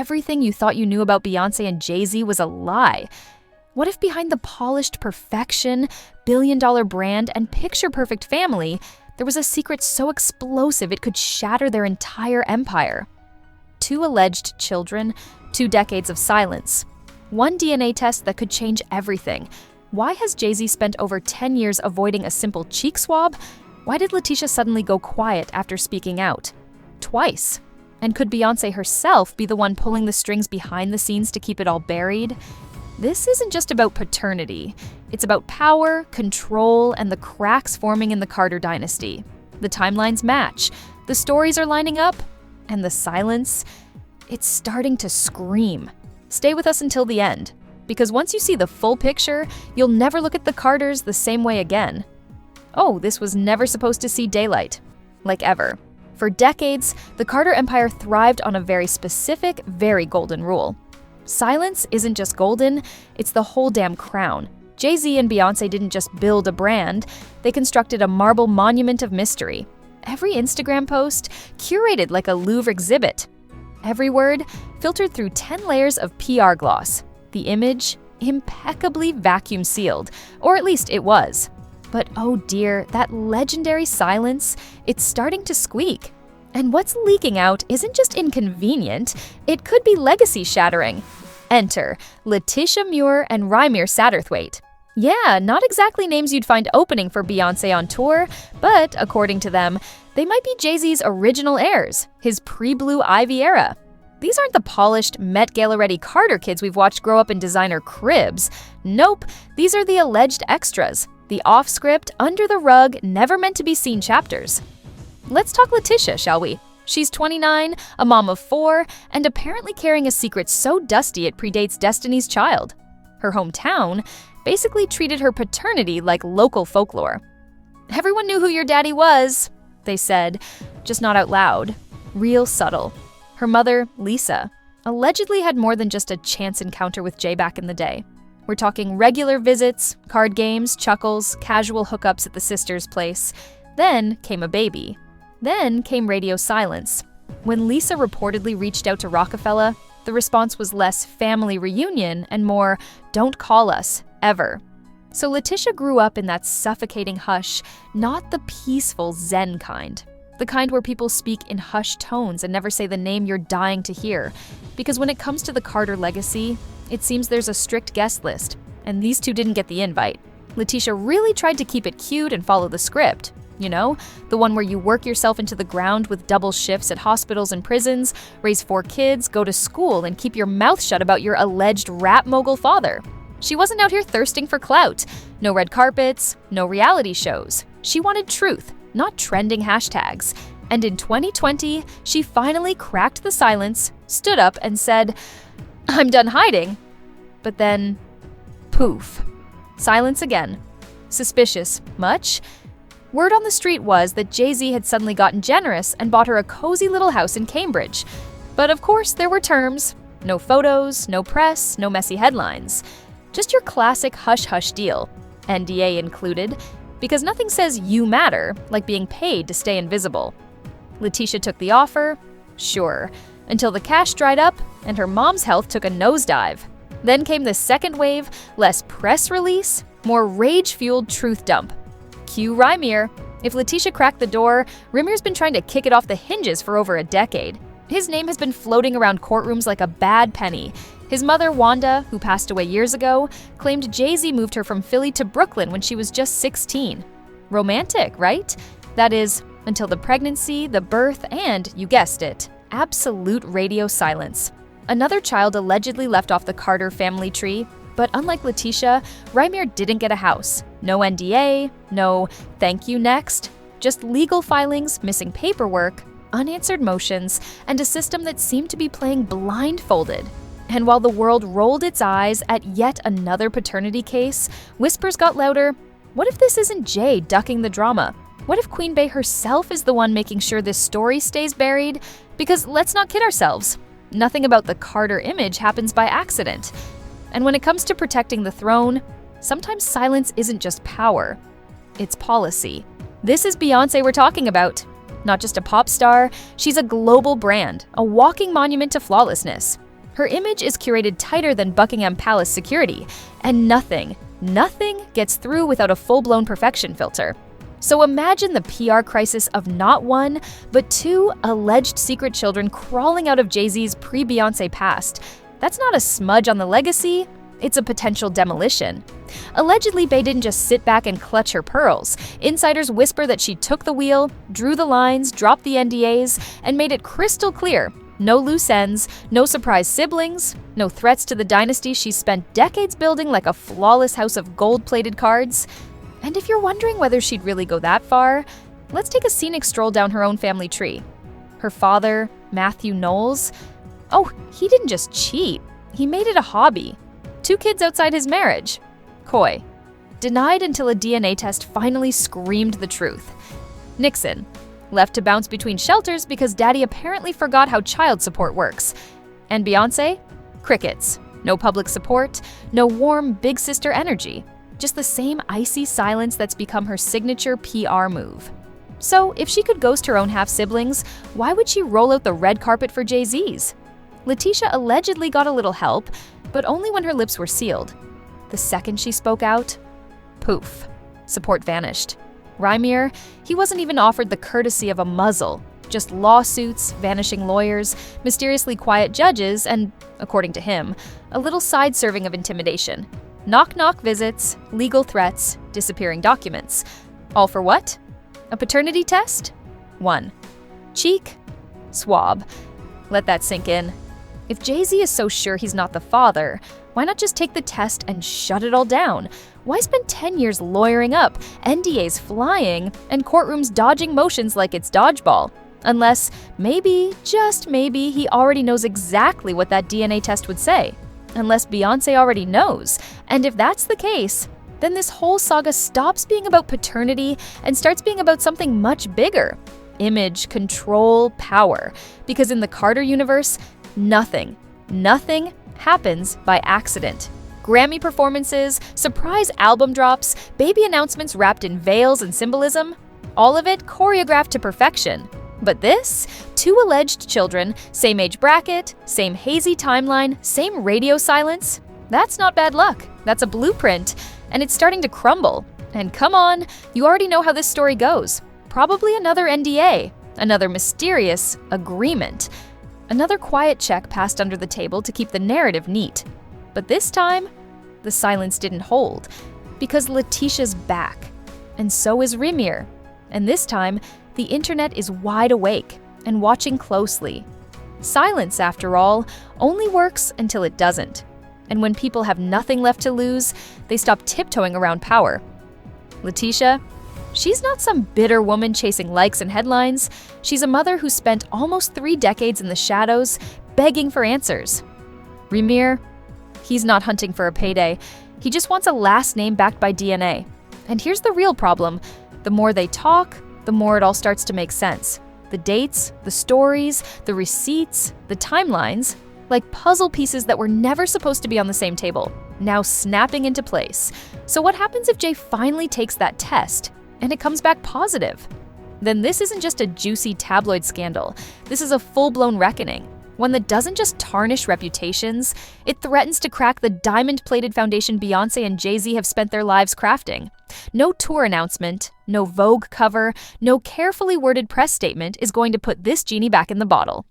everything you thought you knew about Beyonce and Jay-Z was a lie? What if behind the polished perfection, billion-dollar brand, and picture-perfect family, there was a secret so explosive it could shatter their entire empire? 2 alleged children, 2 decades of silence. 1 DNA test that could change everything. Why has Jay-Z spent over 10 years avoiding a simple cheek swab? Why did Leticia suddenly go quiet after speaking out? Twice. And could Beyoncé herself be the one pulling the strings behind the scenes to keep it all buried? This isn't just about paternity. It's about power, control, and the cracks forming in the Carter dynasty. The timelines match, the stories are lining up, and the silence, it's starting to scream. Stay with us until the end, because once you see the full picture, you'll never look at the Carters the same way again. Oh, this was never supposed to see daylight. Like ever. For decades, the Carter Empire thrived on a very specific, very golden rule. Silence isn't just golden, it's the whole damn crown. Jay-Z and Beyoncé didn't just build a brand, they constructed a marble monument of mystery. Every Instagram post, curated like a Louvre exhibit. Every word, filtered through 10 layers of PR gloss. The image, impeccably vacuum sealed, or at least it was. But oh dear, that legendary silence, it's starting to squeak. And what's leaking out isn't just inconvenient, it could be legacy-shattering. Enter Leticia Mure and Rhymir Satterthwaite. Yeah, not exactly names you'd find opening for Beyoncé on tour, but according to them, they might be Jay-Z's original heirs, his pre-Blue Ivy era. These aren't the polished, Met Gala-ready Carter kids we've watched grow up in designer cribs. Nope, these are the alleged extras, the off-script, under-the-rug, never-meant-to-be-seen chapters. Let's talk Leticia, shall we? She's 29, a mom of 4, and apparently carrying a secret so dusty it predates Destiny's Child. Her hometown basically treated her paternity like local folklore. "Everyone knew who your daddy was," they said, just not out loud. Real subtle. Her mother, Lisa, allegedly had more than just a chance encounter with Jay back in the day. We're talking regular visits, card games, chuckles, casual hookups at the sister's place. Then came a baby. Then came radio silence. When Lisa reportedly reached out to Rockefeller, the response was less family reunion and more "don't call us, ever." So Leticia grew up in that suffocating hush, not the peaceful Zen kind. The kind where people speak in hushed tones and never say the name you're dying to hear. Because when it comes to the Carter legacy, it seems there's a strict guest list, and these 2 didn't get the invite. Leticia really tried to keep it cute and follow the script. You know, the one where you work yourself into the ground with double shifts at hospitals and prisons, raise 4 kids, go to school, and keep your mouth shut about your alleged rap mogul father. She wasn't out here thirsting for clout. No red carpets, no reality shows. She wanted truth, not trending hashtags. And in 2020, she finally cracked the silence, stood up, and said, "I'm done hiding." But then, poof. Silence again. Suspicious. Much? Word on the street was that Jay-Z had suddenly gotten generous and bought her a cozy little house in Cambridge. But of course, there were terms. No photos, no press, no messy headlines. Just your classic hush-hush deal, NDA included, because nothing says you matter like being paid to stay invisible. Leticia took the offer, sure, until the cash dried up and her mom's health took a nosedive. Then came the second wave, less press release, more rage-fueled truth dump. Cue Rhymir. If Leticia cracked the door, Rhymir's been trying to kick it off the hinges for over a decade. His name has been floating around courtrooms like a bad penny. His mother, Wanda, who passed away years ago, claimed Jay-Z moved her from Philly to Brooklyn when she was just 16. Romantic, right? That is, until the pregnancy, the birth, and, you guessed it, absolute radio silence. Another child allegedly left off the Carter family tree, but unlike Leticia, Rhymir didn't get a house. No NDA, no "thank you next," just legal filings, missing paperwork, unanswered motions, and a system that seemed to be playing blindfolded. And while the world rolled its eyes at yet another paternity case, whispers got louder. What if this isn't Jay ducking the drama? What if Queen Bey herself is the one making sure this story stays buried? Because let's not kid ourselves. Nothing about the Carter image happens by accident. And when it comes to protecting the throne, sometimes silence isn't just power, it's policy. This is Beyoncé we're talking about. Not just a pop star, she's a global brand, a walking monument to flawlessness. Her image is curated tighter than Buckingham Palace security, and nothing gets through without a full-blown perfection filter. So imagine the PR crisis of not one, but two alleged secret children crawling out of Jay-Z's pre-Beyoncé past. That's not a smudge on the legacy, it's a potential demolition. Allegedly, Bey didn't just sit back and clutch her pearls. Insiders whisper that she took the wheel, drew the lines, dropped the NDAs, and made it crystal clear: no loose ends, no surprise siblings, no threats to the dynasty she's spent decades building like a flawless house of gold-plated cards. And if you're wondering whether she'd really go that far, let's take a scenic stroll down her own family tree. Her father, Matthew Knowles, he didn't just cheat, he made it a hobby. 2 kids outside his marriage. Coy. Denied until a DNA test finally screamed the truth. Nixon. Left to bounce between shelters because daddy apparently forgot how child support works. And Beyoncé? Crickets. No public support, no warm big sister energy. Just the same icy silence that's become her signature PR move. So, if she could ghost her own half-siblings, why would she roll out the red carpet for Jay-Z's? Leticia allegedly got a little help, but only when her lips were sealed. The second she spoke out, poof, support vanished. Rhymir, he wasn't even offered the courtesy of a muzzle, just lawsuits, vanishing lawyers, mysteriously quiet judges, and, according to him, a little side serving of intimidation. Knock-knock visits, legal threats, disappearing documents. All for what? A paternity test? 1. Cheek? Swab. Let that sink in. If Jay-Z is so sure he's not the father, why not just take the test and shut it all down? Why spend 10 years lawyering up, NDAs flying, and courtrooms dodging motions like it's dodgeball? Unless, maybe, just maybe, he already knows exactly what that DNA test would say. Unless Beyoncé already knows. And if that's the case, then this whole saga stops being about paternity and starts being about something much bigger. Image, control, power. Because in the Carter universe, nothing happens by accident. Grammy performances, surprise album drops, baby announcements wrapped in veils and symbolism, all of it choreographed to perfection. But this? 2 alleged children, same age bracket, same hazy timeline, same radio silence? That's not bad luck. That's a blueprint. And it's starting to crumble. And come on, you already know how this story goes. Probably another NDA, another mysterious agreement. Another quiet check passed under the table to keep the narrative neat. But this time, the silence didn't hold, because Leticia's back. And so is Rhymir. And this time, the internet is wide awake and watching closely. Silence, after all, only works until it doesn't. And when people have nothing left to lose, they stop tiptoeing around power. Leticia? She's not some bitter woman chasing likes and headlines. She's a mother who spent almost 3 decades in the shadows, begging for answers. Rhymir? He's not hunting for a payday. He just wants a last name backed by DNA. And here's the real problem. The more they talk, the more it all starts to make sense. The dates, the stories, the receipts, the timelines, like puzzle pieces that were never supposed to be on the same table, now snapping into place. So what happens if Jay finally takes that test? And it comes back positive? Then this isn't just a juicy tabloid scandal. This is a full-blown reckoning. One that doesn't just tarnish reputations, it threatens to crack the diamond-plated foundation Beyoncé and Jay-Z have spent their lives crafting. No tour announcement, no Vogue cover, no carefully worded press statement is going to put this genie back in the bottle.